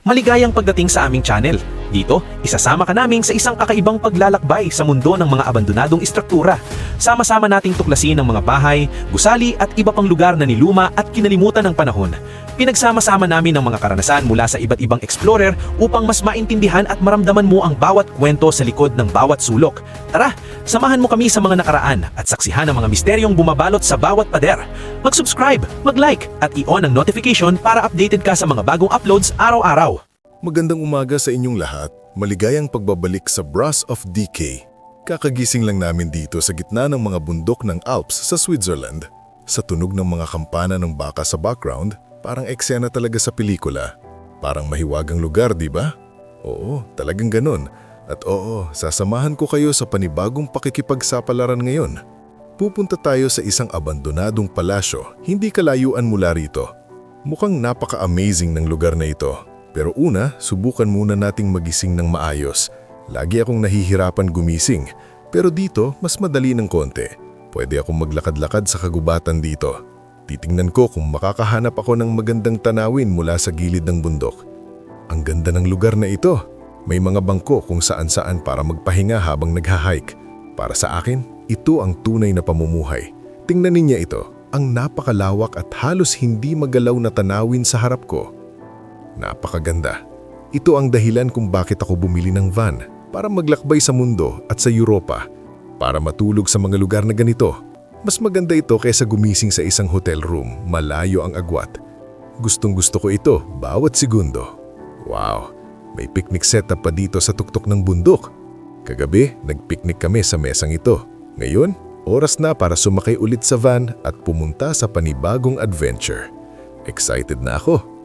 Maligayang pagdating sa aming channel. Dito, isasama ka namin sa isang kakaibang paglalakbay sa mundo ng mga abandonadong istruktura. Sama-sama nating tuklasin ang mga bahay, gusali at iba pang lugar na niluma at kinalimutan ng panahon. Pinagsama-sama namin ang mga karanasan mula sa iba't ibang explorer upang mas maintindihan at maramdaman mo ang bawat kwento sa likod ng bawat sulok. Tara, samahan mo kami sa mga nakaraan at saksihan ang mga misteryong bumabalot sa bawat pader. Mag-subscribe, mag-like at i-on ang notification para updated ka sa mga bagong uploads araw-araw. Magandang umaga sa inyong lahat. Maligayang pagbabalik sa Brass of Decay. Kakagising lang namin dito sa gitna ng mga bundok ng Alps sa Switzerland. Sa tunog ng mga kampana ng baka sa background, parang eksena talaga sa pelikula. Parang mahiwagang lugar, di ba? Oo, talagang ganun. At oo, sasamahan ko kayo sa panibagong pakikipagsapalaran ngayon. Pupunta tayo sa isang abandonadong palasyo, hindi kalayuan mula rito. Mukhang napaka-amazing ng lugar na ito. Pero una, subukan muna nating magising ng maayos. Lagi akong nahihirapan gumising, pero dito mas madali ng konti. Pwede akong maglakad-lakad sa kagubatan dito. Titingnan ko kung makakahanap ako ng magandang tanawin mula sa gilid ng bundok. Ang ganda ng lugar na ito. May mga bangko kung saan-saan para magpahinga habang nagha-hike. Para sa akin, ito ang tunay na pamumuhay. Tingnan ninyo ito, ang napakalawak at halos hindi magalaw na tanawin sa harap ko. Napakaganda. Ito ang dahilan kung bakit ako bumili ng van para maglakbay sa mundo at sa Europa. Para matulog sa mga lugar na ganito. Mas maganda ito kaysa gumising sa isang hotel room, malayo ang agwat. Gustong-gusto ko ito, bawat segundo. Wow, may picnic setup pa dito sa tuktok ng bundok. Kagabi, nagpiknik kami sa mesang ito. Ngayon, oras na para sumakay ulit sa van at pumunta sa panibagong adventure. Excited na ako.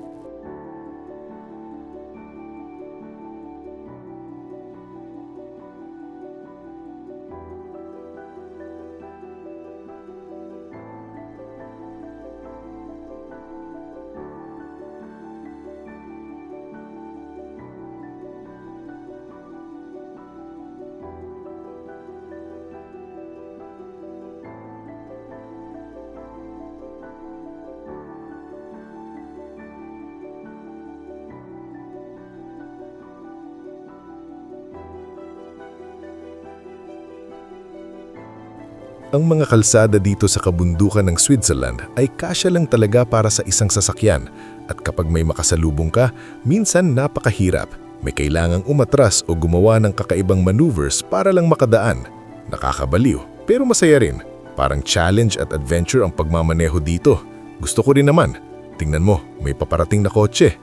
Ang mga kalsada dito sa kabundukan ng Switzerland ay kasya lang talaga para sa isang sasakyan at kapag may makasalubong ka, minsan napakahirap. May kailangang umatras o gumawa ng kakaibang maneuvers para lang makadaan. Nakakabaliw, pero masaya rin. Parang challenge at adventure ang pagmamaneho dito. Gusto ko rin naman. Tingnan mo, may paparating na kotse.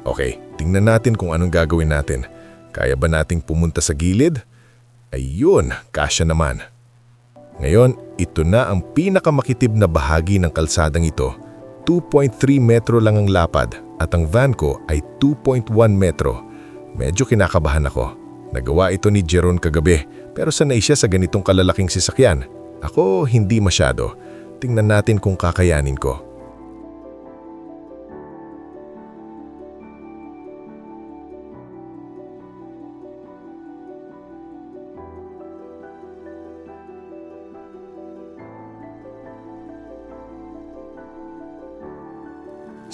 Okay, tingnan natin kung anong gagawin natin. Kaya ba nating pumunta sa gilid? Ayun, kasya naman. Ngayon, ito na ang pinakamakitid na bahagi ng kalsadang ito. 2.3 metro lang ang lapad at ang van ko ay 2.1 metro. Medyo kinakabahan ako. Nagawa ito ni Jeron kagabi pero sanay siya sa ganitong kalalaking sasakyan. Ako hindi masyado. Tingnan natin kung kakayanin ko.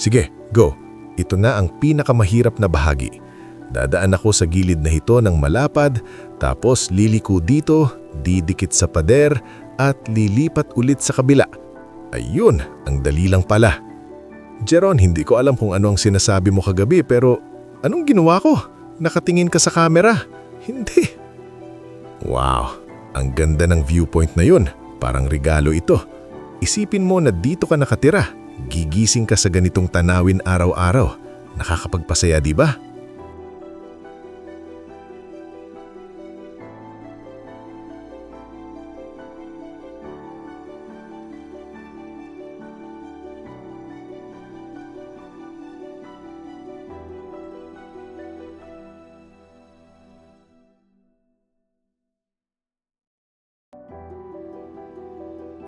Sige, go. Ito na ang pinakamahirap na bahagi. Dadaan ako sa gilid na ito ng malapad, tapos liliko dito, didikit sa pader, at lilipat ulit sa kabila. Ayun, ang dali lang pala. Jeron, hindi ko alam kung ano ang sinasabi mo kagabi pero anong ginawa ko? Nakatingin ka sa camera? Hindi. Wow, ang ganda ng viewpoint na yun. Parang regalo ito. Isipin mo na dito ka nakatira. Gigising ka sa ganitong tanawin araw-araw. Nakakapagpasaya, di ba?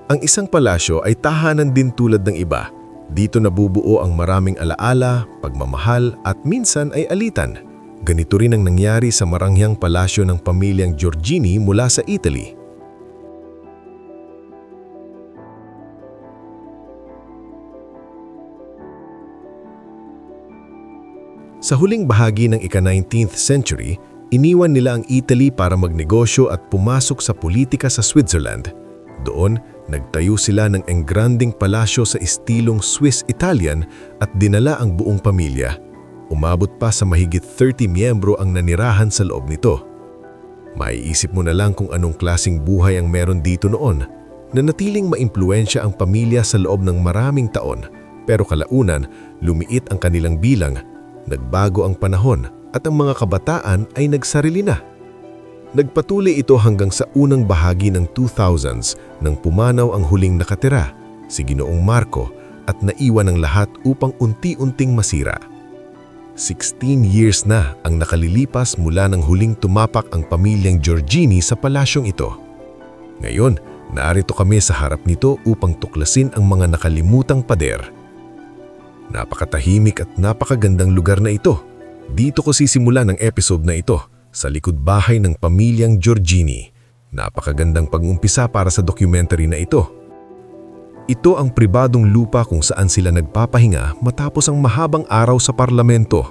Ang isang palasyo ay tahanan din tulad ng iba. Dito nabubuo ang maraming alaala, pagmamahal at minsan ay alitan. Ganito rin ang nangyari sa marangyang palasyo ng pamilyang Giorgini mula sa Italy. Sa huling bahagi ng ika-19th century, iniwan nila ang Italy para magnegosyo at pumasok sa politika sa Switzerland. Doon, nagtayo sila ng engranding palasyo sa estilong Swiss-Italian at dinala ang buong pamilya. Umabot pa sa mahigit 30 miyembro ang nanirahan sa loob nito. Maiisip mo na lang kung anong klasing buhay ang meron dito noon. Nanatiling maimpluwensya ang pamilya sa loob ng maraming taon, pero kalaunan, lumiit ang kanilang bilang. Nagbago ang panahon at ang mga kabataan ay nagsarili na. Nagpatuloy ito hanggang sa unang bahagi ng 2000s nang pumanaw ang huling nakatira, si Ginoong Marco, at naiwan ang lahat upang unti-unting masira. 16 years na ang nakalilipas mula nang huling tumapak ang pamilyang Giorgini sa palasyong ito. Ngayon, narito kami sa harap nito upang tuklasin ang mga nakalimutang pader. Napakatahimik at napakagandang lugar na ito. Dito ko sisimulan ang episode na ito, sa likod bahay ng pamilyang Giorgini. Napakagandang pag-umpisa para sa documentary na ito. Ito ang pribadong lupa kung saan sila nagpapahinga matapos ang mahabang araw sa parlamento.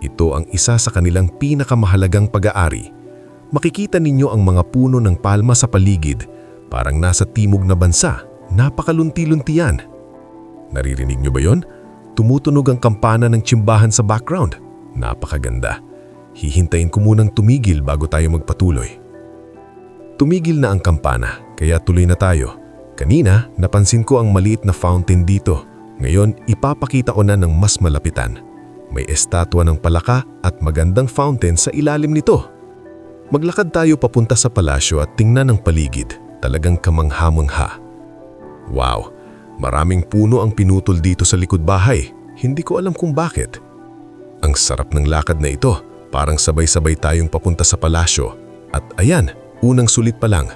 Ito ang isa sa kanilang pinakamahalagang pag-aari. Makikita ninyo ang mga puno ng palma sa paligid, parang nasa timog na bansa. Napakalunti-lunti yan. Naririnig nyo ba yon? Tumutunog ang kampana ng tsimbahan sa background. Napakaganda. Hihintayin ko munang tumigil bago tayo magpatuloy. Tumigil na ang kampana, kaya tuloy na tayo. Kanina, napansin ko ang maliit na fountain dito. Ngayon, ipapakita ko na ng mas malapitan. May estatwa ng palaka at magandang fountain sa ilalim nito. Maglakad tayo papunta sa palasyo at tingnan ang paligid. Talagang kamangha-mangha. Wow! Maraming puno ang pinutol dito sa likod bahay. Hindi ko alam kung bakit. Ang sarap ng lakad na ito. Parang sabay-sabay tayong papunta sa palasyo. At ayan, unang sulit pa lang.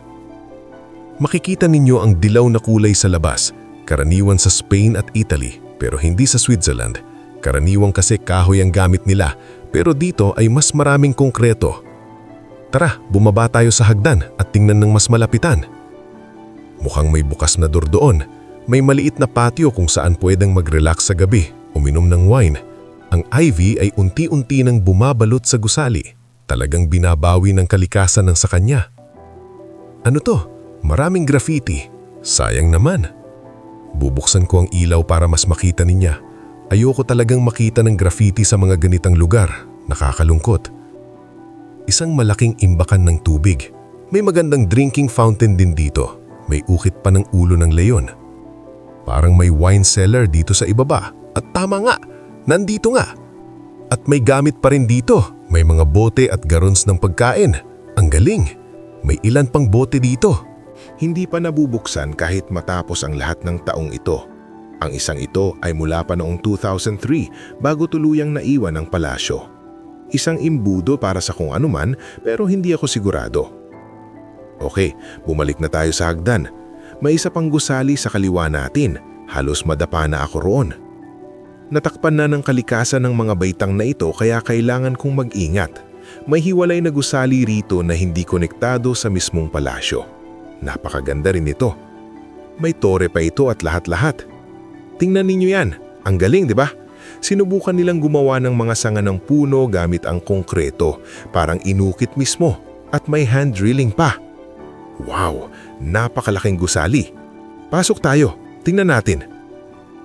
Makikita ninyo ang dilaw na kulay sa labas. Karaniwan sa Spain at Italy, pero hindi sa Switzerland. Karaniwan kasi kahoy ang gamit nila, pero dito ay mas maraming konkreto. Tara, bumaba tayo sa hagdan at tingnan ng mas malapitan. Mukhang may bukas na door doon. May maliit na patio kung saan pwedeng mag-relax sa gabi, uminom ng wine. Ang ivy ay unti-unti nang bumabalot sa gusali. Talagang binabawi ng kalikasan ng sa kanya. Ano to? Maraming graffiti. Sayang naman. Bubuksan ko ang ilaw para mas makita niya. Ayoko talagang makita ng graffiti sa mga ganitang lugar. Nakakalungkot. Isang malaking imbakan ng tubig. May magandang drinking fountain din dito. May ukit pa ng ulo ng leon. Parang may wine cellar dito sa ibaba. At tama nga, nandito nga. At may gamit pa rin dito. May mga bote at garons ng pagkain. Ang galing. May ilan pang bote dito. Hindi pa nabubuksan kahit matapos ang lahat ng taong ito. Ang isang ito ay mula pa noong 2003 bago tuluyang naiwan ang palasyo. Isang imbudo para sa kung anuman pero hindi ako sigurado. Okay, bumalik na tayo sa hagdan. May isa pang gusali sa kaliwa natin. Halos madapa na ako roon. Natakpan na ng kalikasan ng mga baitang na ito kaya kailangan kong mag-ingat. May hiwalay na gusali rito na hindi konektado sa mismong palasyo. Napakaganda rin ito. May tore pa ito at lahat-lahat. Tingnan ninyo yan. Ang galing, di ba? Sinubukan nilang gumawa ng mga sanga ng puno gamit ang konkreto, parang inukit mismo, at may hand drilling pa. Wow! Napakalaking gusali. Pasok tayo. Tingnan natin.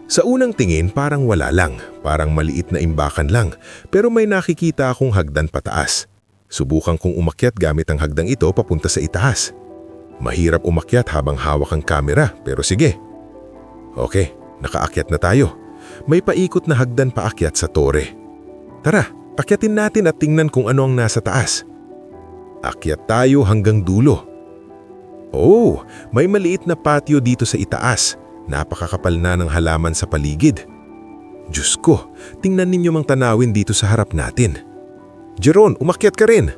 Sa unang tingin parang wala lang, parang maliit na imbakan lang, pero may nakikita akong hagdan pataas. Subukan kong umakyat gamit ang hagdang ito papunta sa itaas. Mahirap umakyat habang hawak ang kamera, pero sige. Okay, nakaakyat na tayo. May paikot na hagdan paakyat sa tore. Tara, akyatin natin at tingnan kung ano ang nasa taas. Akyat tayo hanggang dulo. Oh, may maliit na patio dito sa itaas. Napakakapal na ng halaman sa paligid. Diyos ko, tingnan ninyo mang tanawin dito sa harap natin. Jeron, umakyat ka rin.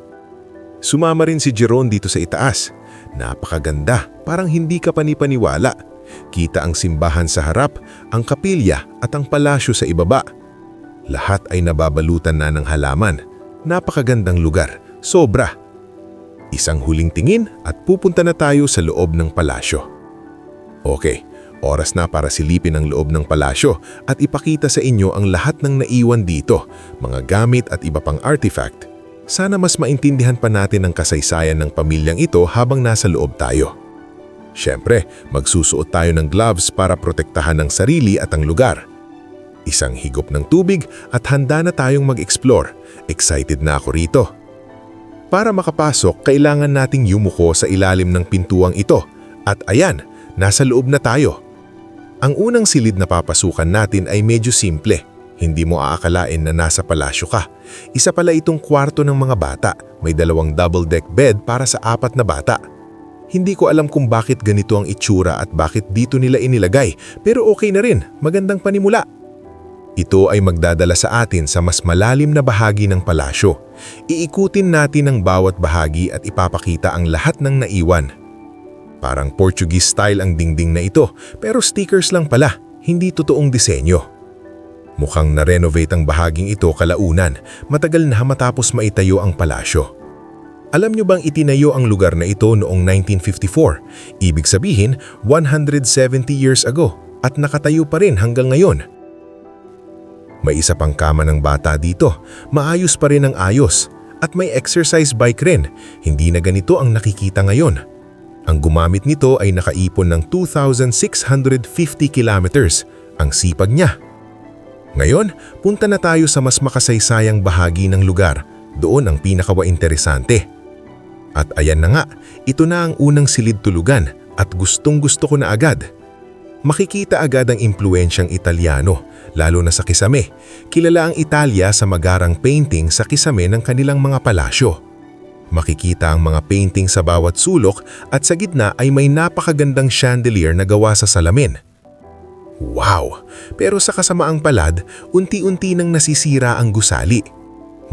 Sumama rin si Jeron dito sa itaas. Napakaganda, parang hindi ka panipaniwala. Kita ang simbahan sa harap, ang kapilya at ang palasyo sa ibaba. Lahat ay nababalutan na ng halaman. Napakagandang lugar, sobra. Isang huling tingin at pupunta na tayo sa loob ng palasyo. Okay, Oras na para silipin ang loob ng palasyo at ipakita sa inyo ang lahat ng naiwan dito, mga gamit at iba pang artifact. Sana mas maintindihan pa natin ang kasaysayan ng pamilyang ito habang nasa loob tayo. Siyempre, magsusuot tayo ng gloves para protektahan ang sarili at ang lugar. Isang higop ng tubig at handa na tayong mag-explore. Excited na ako rito. Para makapasok, kailangan nating yumuko sa ilalim ng pintuang ito. At ayan, nasa loob na tayo. Ang unang silid na papasukan natin ay medyo simple. Hindi mo aakalain na nasa palasyo ka. Isa pala itong kwarto ng mga bata. May 2 double-deck bed para sa 4 na bata. Hindi ko alam kung bakit ganito ang itsura at bakit dito nila inilagay, pero okay na rin, magandang panimula. Ito ay magdadala sa atin sa mas malalim na bahagi ng palasyo. Iikutin natin ang bawat bahagi at ipapakita ang lahat ng naiwan. Parang Portuguese style ang dingding na ito, pero stickers lang pala, hindi totoong disenyo. Mukhang na-renovate ang bahaging ito kalaunan, matagal na matapos maitayo ang palasyo. Alam nyo bang itinayo ang lugar na ito noong 1954? Ibig sabihin, 170 years ago at nakatayo pa rin hanggang ngayon. May isa pang kama ng bata dito, maayos pa rin ang ayos, at may exercise bike rin, hindi na ganito ang nakikita ngayon. Ang gumamit nito ay nakaipon ng 2,650 kilometers, ang sipag niya. Ngayon, punta na tayo sa mas makasaysayang bahagi ng lugar, doon ang pinakawa-interesante. At ayan na nga, ito na ang unang silid tulugan at gustong-gusto ko na agad. Makikita agad ang impluensyang Italyano, lalo na sa kisame. Kilala ang Italia sa magarang painting sa kisame ng kanilang mga palasyo. Makikita ang mga painting sa bawat sulok at sa gitna ay may napakagandang chandelier na gawa sa salamin. Wow! Pero sa kasamaang palad, unti-unti nang nasisira ang gusali.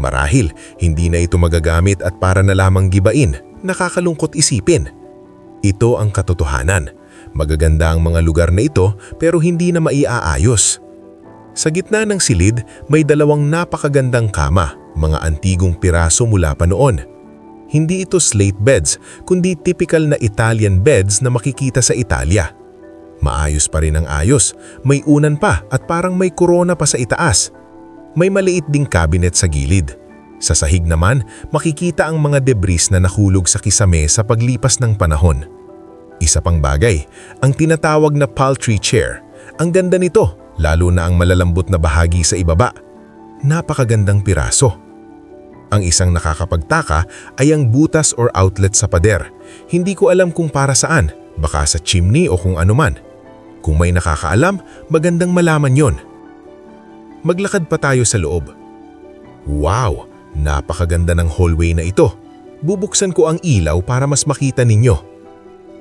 Marahil, hindi na ito magagamit at para na lamang gibain, nakakalungkot isipin. Ito ang katotohanan. Magaganda ang mga lugar na ito pero hindi na maiaayos. Sa gitna ng silid, may 2 napakagandang kama, mga antigong piraso mula pa noon. Hindi ito slate beds, kundi typical na Italian beds na makikita sa Italia. Maayos pa rin ang ayos, may unan pa at parang may korona pa sa itaas. May maliit ding cabinet sa gilid. Sa sahig naman, makikita ang mga debris na nahulog sa kisame sa paglipas ng panahon. Isa pang bagay, ang tinatawag na paltry chair. Ang ganda nito, lalo na ang malalambot na bahagi sa ibaba. Napakagandang piraso. Ang isang nakakapagtaka ay ang butas or outlet sa pader. Hindi ko alam kung para saan, baka sa chimney o kung anuman. Kung may nakakaalam, magandang malaman yon. Maglakad pa tayo sa loob. Wow! Napakaganda ng hallway na ito. Bubuksan ko ang ilaw para mas makita ninyo.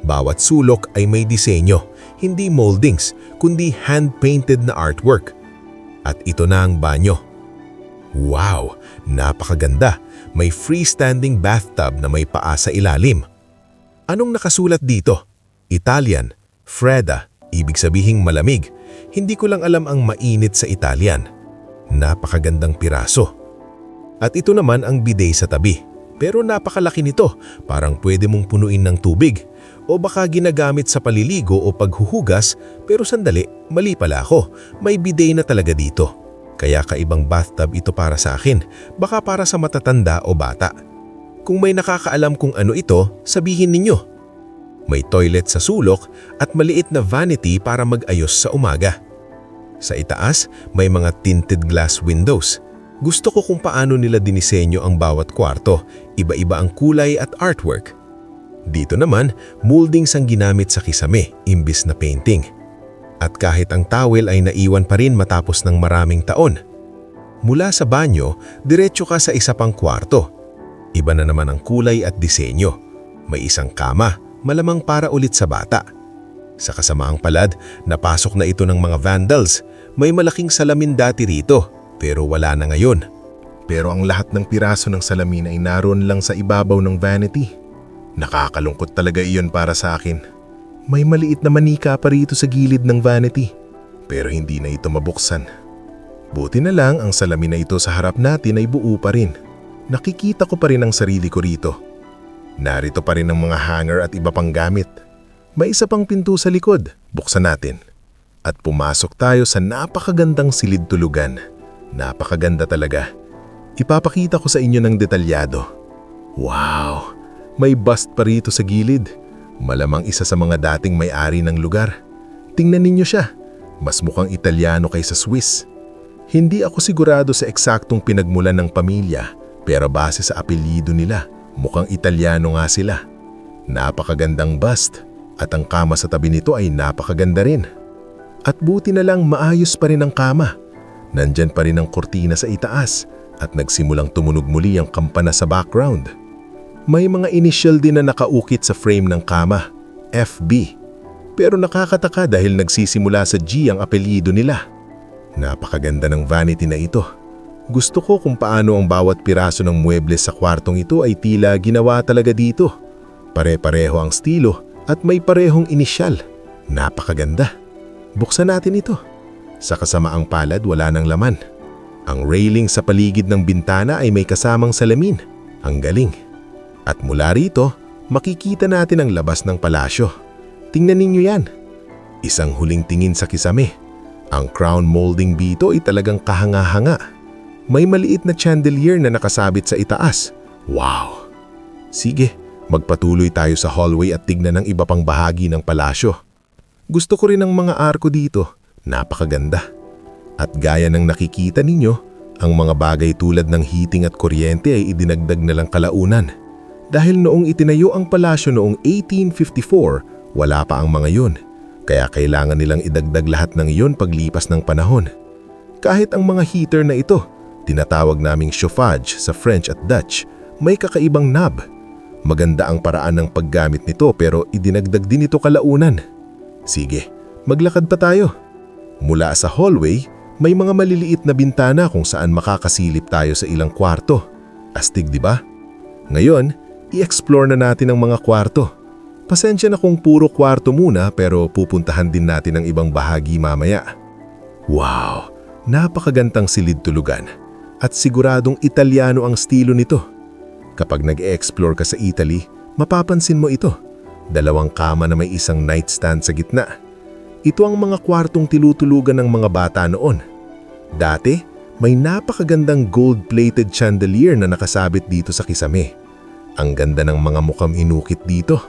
Bawat sulok ay may disenyo, hindi moldings, kundi hand-painted na artwork. At ito na ang banyo. Wow! Napakaganda. May freestanding bathtub na may paa sa ilalim. Anong nakasulat dito? Italian, Fredda, ibig sabihing malamig. Hindi ko lang alam ang mainit sa Italian. Napakagandang piraso. At ito naman ang bidet sa tabi. Pero napakalaki nito, parang pwede mong punuin ng tubig. O baka ginagamit sa paliligo o paghuhugas, pero sandali, mali pala ako. May bidet na talaga dito. Kaya kaibang bathtub ito para sa akin, baka para sa matatanda o bata. Kung may nakakaalam kung ano ito, sabihin ninyo. May toilet sa sulok at maliit na vanity para mag-ayos sa umaga. Sa itaas, may mga tinted glass windows. Gusto ko kung paano nila dinisenyo ang bawat kwarto, iba-iba ang kulay at artwork. Dito naman, moldings ang ginamit sa kisame, imbis na painting. At kahit ang towel ay naiwan pa rin matapos ng maraming taon. Mula sa banyo, diretso ka sa isa pang kwarto. Iba na naman ang kulay at disenyo. May isang kama, malamang para ulit sa bata. Sa kasamaang palad, napasok na ito ng mga vandals. May malaking salamin dati rito, pero wala na ngayon. Pero ang lahat ng piraso ng salamin ay naroon lang sa ibabaw ng vanity. Nakakalungkot talaga iyon para sa akin. May maliit na manika pa rito sa gilid ng vanity, pero hindi na ito mabuksan. Buti na lang ang salamin na ito sa harap natin ay buo pa rin. Nakikita ko pa rin ang sarili ko rito. Narito pa rin ang mga hanger at iba pang gamit. May isa pang pinto sa likod. Buksan natin. At pumasok tayo sa napakagandang silid tulugan. Napakaganda talaga. Ipapakita ko sa inyo ng detalyado. Wow! May bust pa rito sa gilid. Malamang isa sa mga dating may-ari ng lugar. Tingnan ninyo siya. Mas mukhang Italiano kaysa Swiss. Hindi ako sigurado sa eksaktong pinagmulan ng pamilya, pero base sa apelyido nila, mukhang Italiano nga sila. Napakagandang bust, at ang kama sa tabi nito ay napakaganda rin. At buti na lang maayos pa rin ang kama. Nandyan pa rin ang kortina sa itaas, at nagsimulang tumunog muli ang kampana sa background. May mga initial din na nakaukit sa frame ng kama, FB. Pero nakakataka dahil nagsisimula sa G ang apelyido nila. Napakaganda ng vanity na ito. Gusto ko kung paano ang bawat piraso ng muebles sa kwartong ito ay tila ginawa talaga dito. Pare-pareho ang estilo at may parehong inisyal. Napakaganda. Buksan natin ito. Sa kasamaang palad wala nang laman. Ang railing sa paligid ng bintana ay may kasamang salamin. Ang galing. At mula rito, makikita natin ang labas ng palasyo. Tingnan ninyo yan. Isang huling tingin sa kisame. Ang crown molding dito ay talagang kahanga-hanga. May maliit na chandelier na nakasabit sa itaas. Wow! Sige, magpatuloy tayo sa hallway at tignan ang iba pang bahagi ng palasyo. Gusto ko rin ang mga arko dito. Napakaganda. At gaya ng nakikita ninyo, ang mga bagay tulad ng heating at kuryente ay idinagdag na lang kalaunan. Dahil noong itinayo ang palasyo noong 1854, wala pa ang mga yun. Kaya kailangan nilang idagdag lahat ng iyon paglipas ng panahon. Kahit ang mga heater na ito, tinatawag naming chauffage sa French at Dutch, may kakaibang knob. Maganda ang paraan ng paggamit nito pero idinagdag din ito kalaunan. Sige, maglakad pa tayo. Mula sa hallway, may mga maliliit na bintana kung saan makakasilip tayo sa ilang kwarto. Astig, di ba? Ngayon, i-explore na natin ang mga kwarto. Pasensya na kung puro kwarto muna pero pupuntahan din natin ang ibang bahagi mamaya. Wow! Napakagandang silid tulugan at siguradong Italiano ang estilo nito. Kapag nag-e-explore ka sa Italy, mapapansin mo ito. 2 kama na may isang nightstand sa gitna. Ito ang mga kwartong tinutulugan ng mga bata noon. Dati, may napakagandang gold-plated chandelier na nakasabit dito sa kisame. Ang ganda ng mga mukhang inukit dito.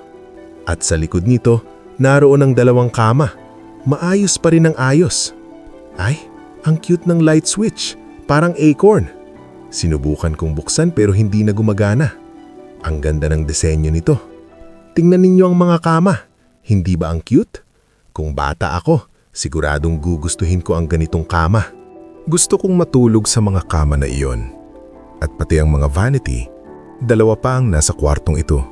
At sa likod nito, naroon ang 2 kama. Maayos pa rin ang ayos. Ay, ang cute ng light switch. Parang acorn. Sinubukan kong buksan pero hindi na gumagana. Ang ganda ng disenyo nito. Tingnan ninyo ang mga kama. Hindi ba ang cute? Kung bata ako, siguradong gugustuhin ko ang ganitong kama. Gusto kong matulog sa mga kama na iyon. At pati ang mga vanity, 2 pa ang nasa kwartong ito.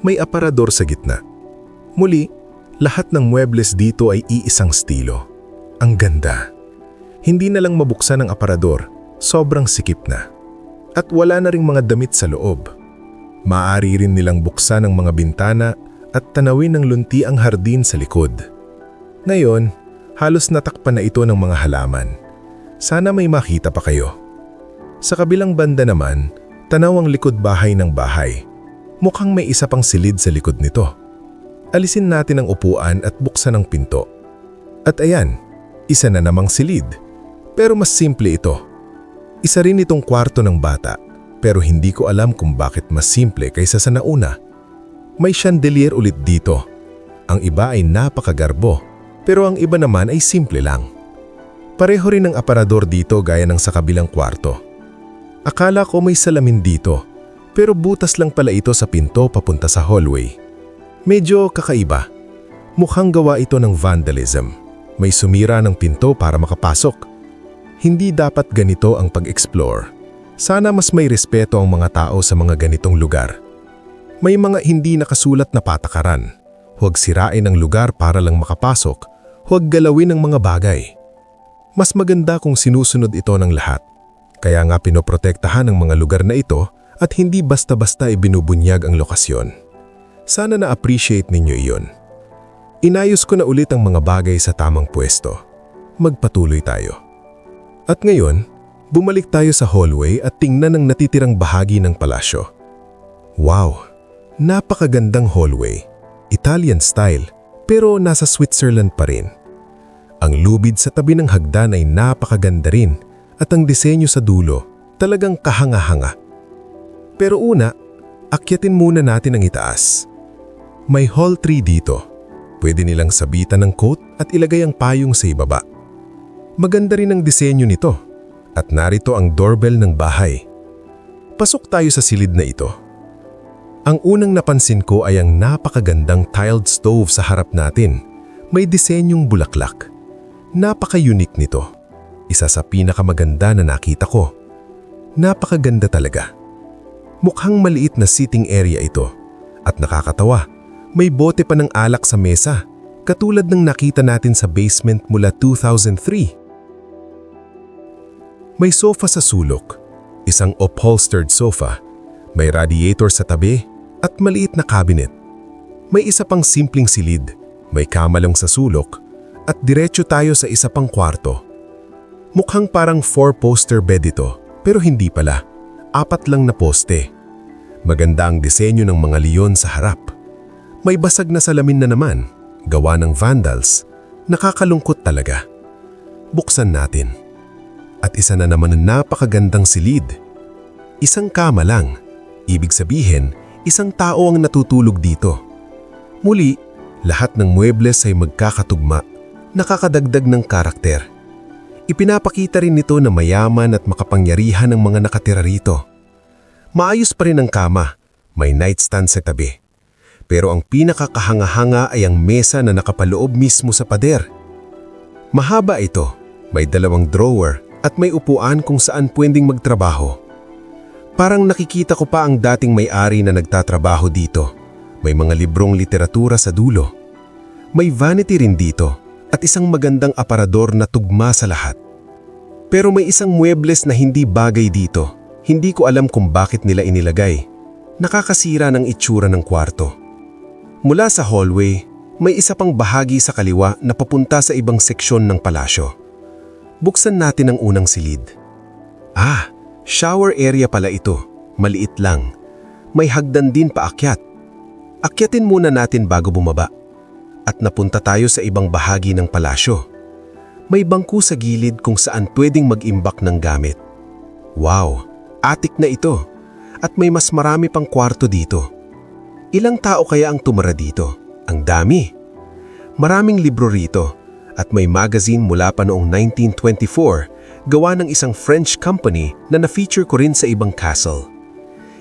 May aparador sa gitna. Muli, lahat ng muebles dito ay iisang estilo. Ang ganda. Hindi na lang mabuksan ang aparador, sobrang sikip na. At wala na ring mga damit sa loob. Maaari rin nilang buksan ang mga bintana at tanawin ng lunti ang hardin sa likod. Ngayon, halos natakpan na ito ng mga halaman. Sana may makita pa kayo. Sa kabilang banda naman, tanaw ang likod bahay ng bahay. Mukhang may isa pang silid sa likod nito. Alisin natin ang upuan at buksan ang pinto. At ayan, isa na namang silid. Pero mas simple ito. Isa rin itong kwarto ng bata, pero hindi ko alam kung bakit mas simple kaysa sa nauna. May chandelier ulit dito. Ang iba ay napakagarbo, pero ang iba naman ay simple lang. Pareho rin ang aparador dito gaya ng sa kabilang kwarto. Akala ko may salamin dito, pero butas lang pala ito sa pinto papunta sa hallway. Medyo kakaiba. Mukhang gawa ito ng vandalism. May sumira ng pinto para makapasok. Hindi dapat ganito ang pag-explore. Sana mas may respeto ang mga tao sa mga ganitong lugar. May mga hindi nakasulat na patakaran. Huwag sirain ang lugar para lang makapasok. Huwag galawin ang mga bagay. Mas maganda kung sinusunod ito ng lahat. Kaya nga pinoprotektahan ang mga lugar na ito at hindi basta-basta ibinubunyag ang lokasyon. Sana na-appreciate ninyo iyon. Inayos ko na ulit ang mga bagay sa tamang pwesto. Magpatuloy tayo. At ngayon, bumalik tayo sa hallway at tingnan ang natitirang bahagi ng palasyo. Wow! Napakagandang hallway. Italian style pero nasa Switzerland pa rin. Ang lubid sa tabi ng hagdan ay napakaganda rin at ang disenyo sa dulo talagang kahanga-hanga. Pero una, akyatin muna natin ang itaas. May hall tree dito. Pwede nilang sabitan ng coat at ilagay ang payong sa ibaba. Maganda rin ang disenyo nito at narito ang doorbell ng bahay. Pasok tayo sa silid na ito. Ang unang napansin ko ay ang napakagandang tiled stove sa harap natin. May disenyong bulaklak. Napaka-unique nito. Isa sa pinakamaganda na nakita ko. Napakaganda talaga. Mukhang maliit na sitting area ito. At nakakatawa, may bote pa ng alak sa mesa, katulad ng nakita natin sa basement mula 2003. May sofa sa sulok. Isang upholstered sofa, may radiator sa tabi at maliit na cabinet. May isa pang simpleng silid, may kamalong sa sulok at diretso tayo sa isa pang kwarto. Mukhang parang 4-poster bed ito, pero hindi pala. 4 lang na poste. Maganda ang disenyo ng mga leon sa harap. May basag na salamin na naman, gawa ng vandals. Nakakalungkot talaga. Buksan natin. At isa na naman ng napakagandang silid. Isang kama lang. Ibig sabihin, isang tao ang natutulog dito. Muli, lahat ng muebles ay magkakatugma, nakakadagdag ng karakter. Ipinapakita rin nito na mayaman at makapangyarihan ng mga nakatira rito. Maayos pa rin ang kama, may nightstand sa tabi. Pero ang pinakakahanga-hanga ay ang mesa na nakapaloob mismo sa pader. Mahaba ito, may 2 drawer, at may upuan kung saan pwedeng magtrabaho. Parang nakikita ko pa ang dating may-ari na nagtatrabaho dito. May mga librong literatura sa dulo. May vanity rin dito at isang magandang aparador na tugma sa lahat. Pero may isang muebles na hindi bagay dito. Hindi ko alam kung bakit nila inilagay. Nakakasira ng itsura ng kwarto. Mula sa hallway, may isa pang bahagi sa kaliwa na papunta sa ibang seksyon ng palasyo. Buksan natin ang unang silid. Shower area pala ito. Maliit lang. May hagdan din paakyat. Akyatin muna natin bago bumaba. At napunta tayo sa ibang bahagi ng palasyo. May bangku sa gilid kung saan pwedeng mag-imbak ng gamit. Wow! Attic na ito. At may mas marami pang kwarto dito. Ilang tao kaya ang tumira dito? Ang dami! Maraming libro rito. At may magazine mula pa noong 1924, gawa ng isang French company na na-feature ko rin sa ibang castle.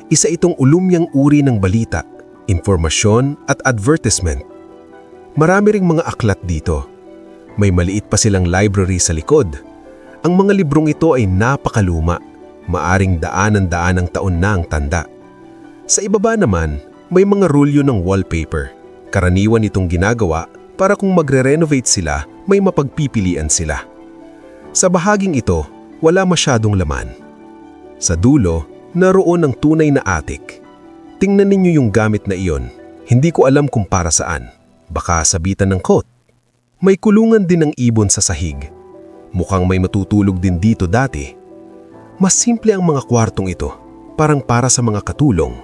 Isa itong ulumyang uri ng balita, informasyon at advertisement. Marami ring mga aklat dito. May maliit pa silang library sa likod. Ang mga librong ito ay napakaluma, maaring daanan-daanang taon na ang tanda. Sa ibaba naman, may mga rulyo ng wallpaper. Karaniwan itong ginagawa para kung magre-renovate sila, may mapagpipilian sila. Sa bahaging ito, wala masyadong laman. Sa dulo, naroon ang tunay na attic. Tingnan ninyo yung gamit na iyon. Hindi ko alam kung para saan. Baka sabitan ng coat. May kulungan din ng ibon sa sahig. Mukhang may matutulog din dito dati. Mas simple ang mga kwartong ito, parang para sa mga katulong.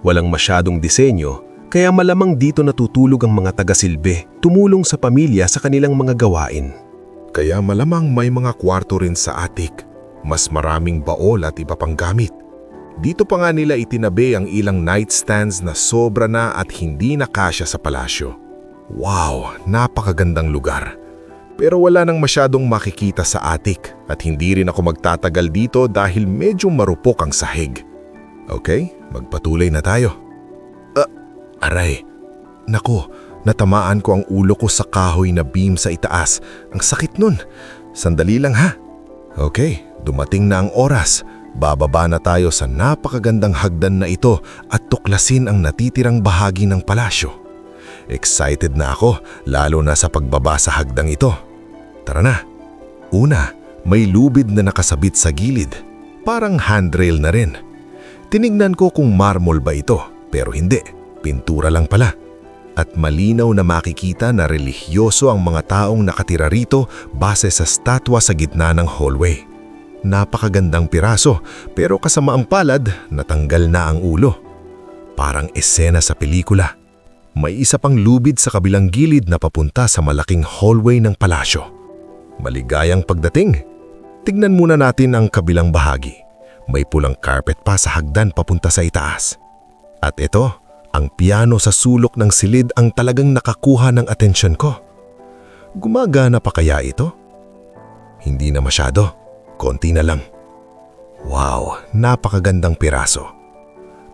Walang masyadong disenyo, kaya malamang dito natutulog ang mga taga-silbi, tumulong sa pamilya sa kanilang mga gawain. Kaya malamang may mga kwarto rin sa attic. Mas maraming baol at iba pang gamit. Dito pa nga nila itinabi ang ilang nightstands na sobra na at hindi na kasya sa palasyo. Wow, napakagandang lugar. Pero wala nang masyadong makikita sa attic at hindi rin ako magtatagal dito dahil medyo marupok ang sahig. Okay, magpatuloy na tayo. Aray, naku, natamaan ko ang ulo ko sa kahoy na beam sa itaas. Ang sakit nun. Sandali lang ha. Okay, dumating na ang oras. Bababa na tayo sa napakagandang hagdan na ito at tuklasin ang natitirang bahagi ng palasyo. Excited na ako, lalo na sa pagbaba sa hagdang ito. Tara na. Una, may lubid na nakasabit sa gilid. Parang handrail na rin. Tinignan ko kung marmol ba ito, pero hindi. Pintura lang pala. At malinaw na makikita na relihiyoso ang mga taong nakatira rito base sa statwa sa gitna ng hallway. Napakagandang piraso pero kasamaang palad natanggal na ang ulo. Parang esena sa pelikula. May isa pang lubid sa kabilang gilid na papunta sa malaking hallway ng palasyo. Maligayang pagdating. Tignan muna natin ang kabilang bahagi. May pulang carpet pa sa hagdan papunta sa itaas. At ito, ang piano sa sulok ng silid ang talagang nakakuha ng atensyon ko. Gumagana pa kaya ito? Hindi na masyado. Konti na lang. Wow, napakagandang piraso.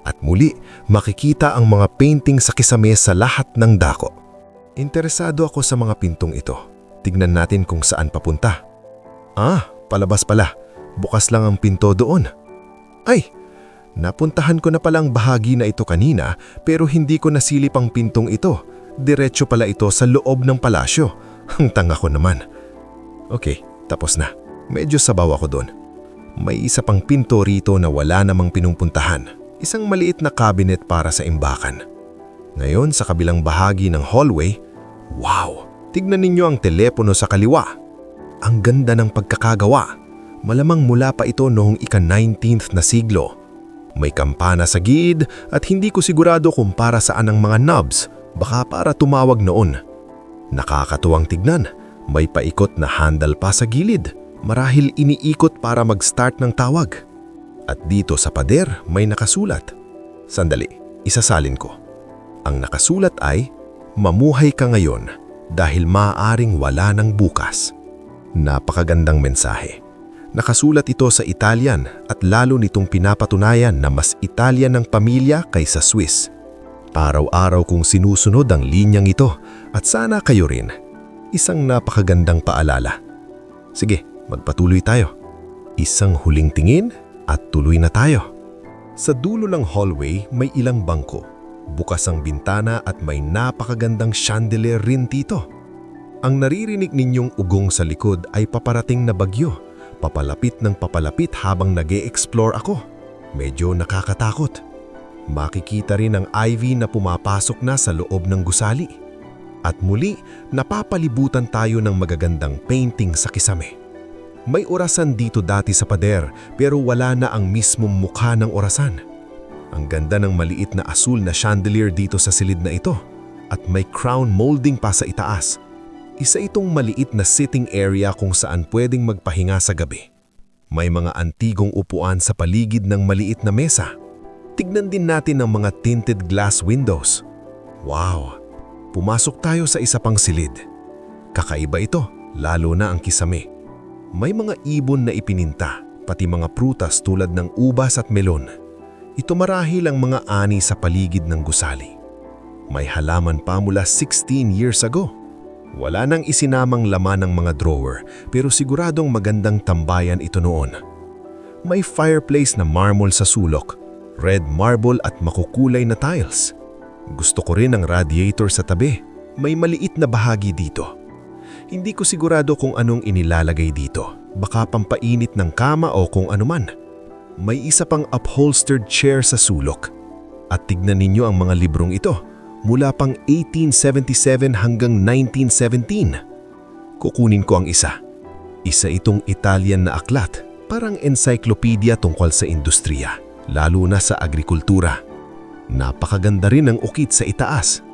At muli, makikita ang mga painting sa kisame sa lahat ng dako. Interesado ako sa mga pintong ito. Tignan natin kung saan papunta. Palabas pala. Bukas lang ang pinto doon. Ay, napuntahan ko na palang bahagi na ito kanina pero hindi ko nasilip ang pintong ito. Diretso pala ito sa loob ng palasyo. Ang tanga ko naman. Okay, tapos na. Medyo sabaw ako doon. May isa pang pinto rito na wala namang pinupuntahan. Isang maliit na cabinet para sa imbakan. Ngayon sa kabilang bahagi ng hallway, wow! Tignan ninyo ang telepono sa kaliwa. Ang ganda ng pagkakagawa. Malamang mula pa ito noong ika-19th na siglo. May kampana sa gilid at hindi ko sigurado kung para saan ang mga knobs, baka para tumawag noon. Nakakatuwang tignan, may paikot na handle pa sa gilid, marahil iniikot para mag-start ng tawag. At dito sa pader may nakasulat. Sandali, isasalin ko. Ang nakasulat ay, mamuhay ka ngayon dahil maaaring wala ng bukas. Napakagandang mensahe. Nakasulat ito sa Italian at lalo nitong pinapatunayan na mas Italian ng pamilya kaysa Swiss. Araw-araw kong sinusunod ang linyang ito at sana kayo rin. Isang napakagandang paalala. Sige, magpatuloy tayo. Isang huling tingin at tuloy na tayo. Sa dulo ng hallway may ilang bangko. Bukas ang bintana at may napakagandang chandelier rin dito. Ang naririnig ninyong ugong sa likod ay paparating na bagyo. Papalapit ng papalapit habang nag-e-explore ako. Medyo nakakatakot. Makikita rin ang ivy na pumapasok na sa loob ng gusali. At muli, napapalibutan tayo ng magagandang painting sa kisame. May orasan dito dati sa pader pero wala na ang mismong mukha ng orasan. Ang ganda ng maliit na asul na chandelier dito sa silid na ito at may crown molding pa sa itaas. Isa itong maliit na sitting area kung saan pwedeng magpahinga sa gabi. May mga antigong upuan sa paligid ng maliit na mesa. Tignan din natin ang mga tinted glass windows. Wow! Pumasok tayo sa isa pang silid. Kakaiba ito, lalo na ang kisame. May mga ibon na ipininta, pati mga prutas tulad ng ubas at melon. Ito marahil ang mga ani sa paligid ng gusali. May halaman pa mula 16 years ago. Wala nang isinamang laman ng mga drawer pero siguradong magandang tambayan ito noon. May fireplace na marble sa sulok, red marble at makukulay na tiles. Gusto ko rin ang radiator sa tabi. May maliit na bahagi dito. Hindi ko sigurado kung anong inilalagay dito. Baka pampainit ng kama o kung anuman. May isa pang upholstered chair sa sulok. At tignan ninyo ang mga librong ito. Mula pang 1877 hanggang 1917. Kukunin ko ang isa. Isa itong Italian na aklat, parang encyclopedia tungkol sa industriya, lalo na sa agrikultura. Napakaganda rin ang ukit sa itaas.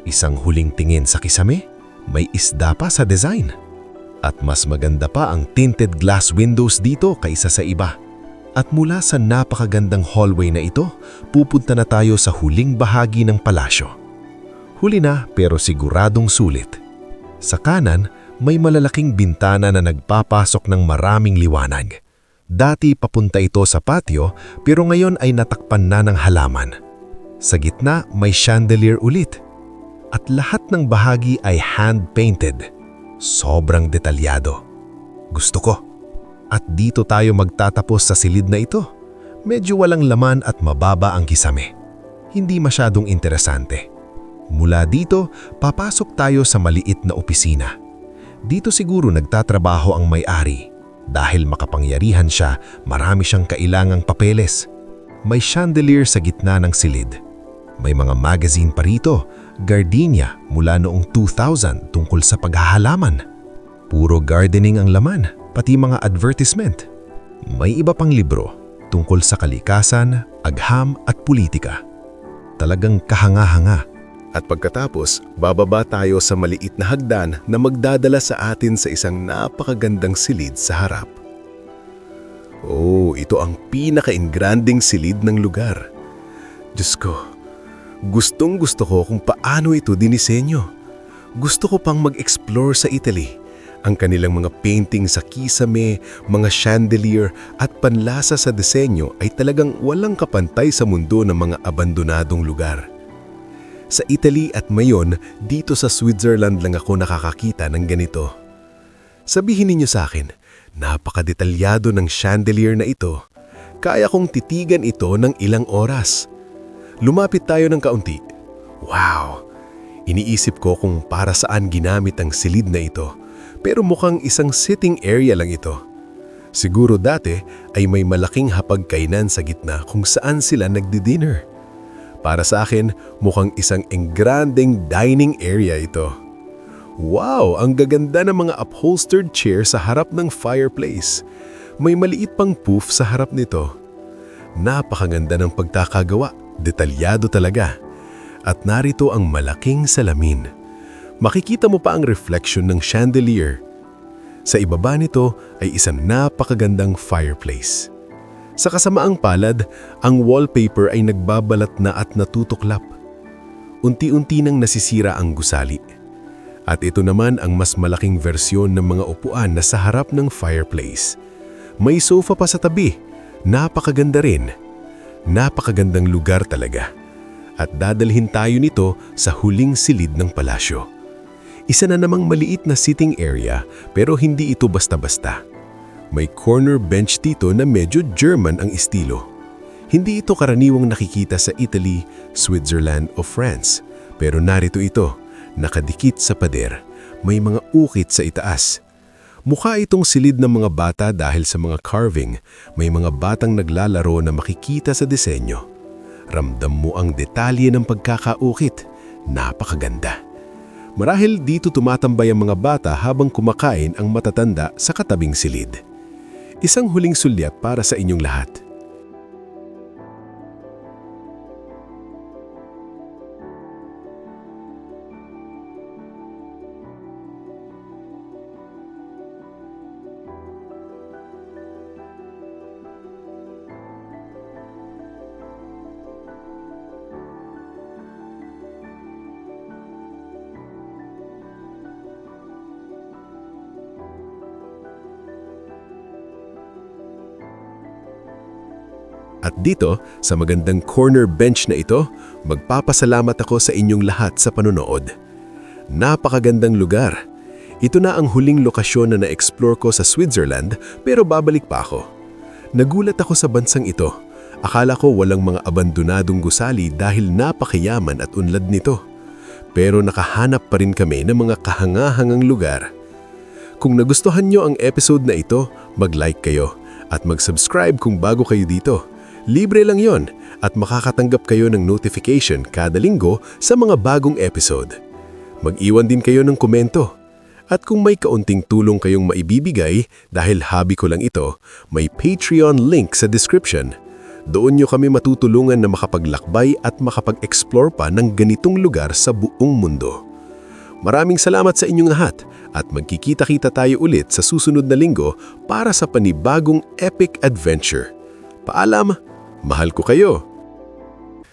Isang huling tingin sa kisame, may isda pa sa design. At mas maganda pa ang tinted glass windows dito kaysa sa iba. At mula sa napakagandang hallway na ito, pupunta na tayo sa huling bahagi ng palasyo. Huli na pero siguradong sulit. Sa kanan, may malalaking bintana na nagpapasok ng maraming liwanag. Dati papunta ito sa patio pero ngayon ay natakpan na ng halaman. Sa gitna may chandelier ulit. At lahat ng bahagi ay hand-painted. Sobrang detalyado. Gusto ko. At dito tayo magtatapos sa silid na ito. Medyo walang laman at mababa ang kisame. Hindi masyadong interesante. Mula dito, papasok tayo sa maliit na opisina. Dito siguro nagtatrabaho ang may-ari. Dahil makapangyarihan siya, marami siyang kailangang papeles. May chandelier sa gitna ng silid. May mga magazine pa rito, gardenia mula noong 2000 tungkol sa paghahalaman. Puro gardening ang laman, pati mga advertisement. May iba pang libro tungkol sa kalikasan, agham at politika. Talagang kahanga-hanga. At pagkatapos, bababa tayo sa maliit na hagdan na magdadala sa atin sa isang napakagandang silid sa harap. Oh, ito ang pinaka-ingranding silid ng lugar. Diyos ko, gustong-gusto ko kung paano ito dinisenyo. Gusto ko pang mag-explore sa Italy. Ang kanilang mga painting sa kisame, mga chandelier at panlasa sa disenyo ay talagang walang kapantay sa mundo ng mga abandonadong lugar. Sa Italy at mayon, dito sa Switzerland lang ako nakakakita ng ganito. Sabihin ninyo sa akin, napakadetalyado ng chandelier na ito. Kaya kong titigan ito ng ilang oras. Lumapit tayo ng kaunti. Wow! Iniisip ko kung para saan ginamit ang silid na ito. Pero mukhang isang sitting area lang ito. Siguro dati ay may malaking hapagkainan sa gitna kung saan sila nagdi-dinner. Para sa akin, mukhang isang engranding dining area ito. Wow! Ang gaganda ng mga upholstered chair sa harap ng fireplace. May maliit pang poof sa harap nito. Napakaganda ng pagkakagawa, detalyado talaga. At narito ang malaking salamin. Makikita mo pa ang reflection ng chandelier. Sa ibaba nito ay isang napakagandang fireplace. Sa kasamaang palad, ang wallpaper ay nagbabalat na at natutuklap. Unti-unti nang nasisira ang gusali. At ito naman ang mas malaking versyon ng mga upuan na sa harap ng fireplace. May sofa pa sa tabi. Napakaganda rin. Napakagandang lugar talaga. At dadalhin tayo nito sa huling silid ng palasyo. Isa na namang maliit na sitting area pero hindi ito basta-basta. May corner bench dito na medyo German ang estilo. Hindi ito karaniwang nakikita sa Italy, Switzerland o France. Pero narito ito, nakadikit sa pader. May mga ukit sa itaas. Mukha itong silid ng mga bata dahil sa mga carving. May mga batang naglalaro na makikita sa disenyo. Ramdam mo ang detalye ng pagkakaukit. Napakaganda. Marahil dito tumatambay ang mga bata habang kumakain ang matatanda sa katabing silid. Isang huling sulyap para sa inyong lahat. At dito, sa magandang corner bench na ito, magpapasalamat ako sa inyong lahat sa panonood. Napakagandang lugar. Ito na ang huling lokasyon na na-explore ko sa Switzerland pero babalik pa ako. Nagulat ako sa bansang ito. Akala ko walang mga abandonadong gusali dahil napakayaman at unlad nito. Pero nakahanap pa rin kami ng mga kahangahangang lugar. Kung nagustuhan nyo ang episode na ito, mag-like kayo at mag-subscribe kung bago kayo dito. Libre lang yon at makakatanggap kayo ng notification kada linggo sa mga bagong episode. Mag-iwan din kayo ng komento. At kung may kaunting tulong kayong maibibigay dahil hobby ko lang ito, may Patreon link sa description. Doon nyo kami matutulungan na makapaglakbay at makapag-explore pa ng ganitong lugar sa buong mundo. Maraming salamat sa inyong lahat at magkikita-kita tayo ulit sa susunod na linggo para sa panibagong epic adventure. Paalam! Mahal ko kayo!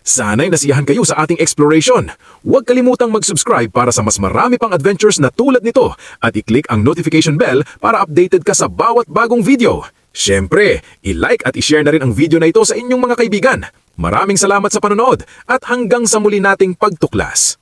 Sana'y nasiyahan kayo sa ating exploration. Huwag kalimutang mag-subscribe para sa mas marami pang adventures na tulad nito at i-click ang notification bell para updated ka sa bawat bagong video. Siyempre, i-like at i-share na rin ang video na ito sa inyong mga kaibigan. Maraming salamat sa panonood at hanggang sa muli nating pagtuklas.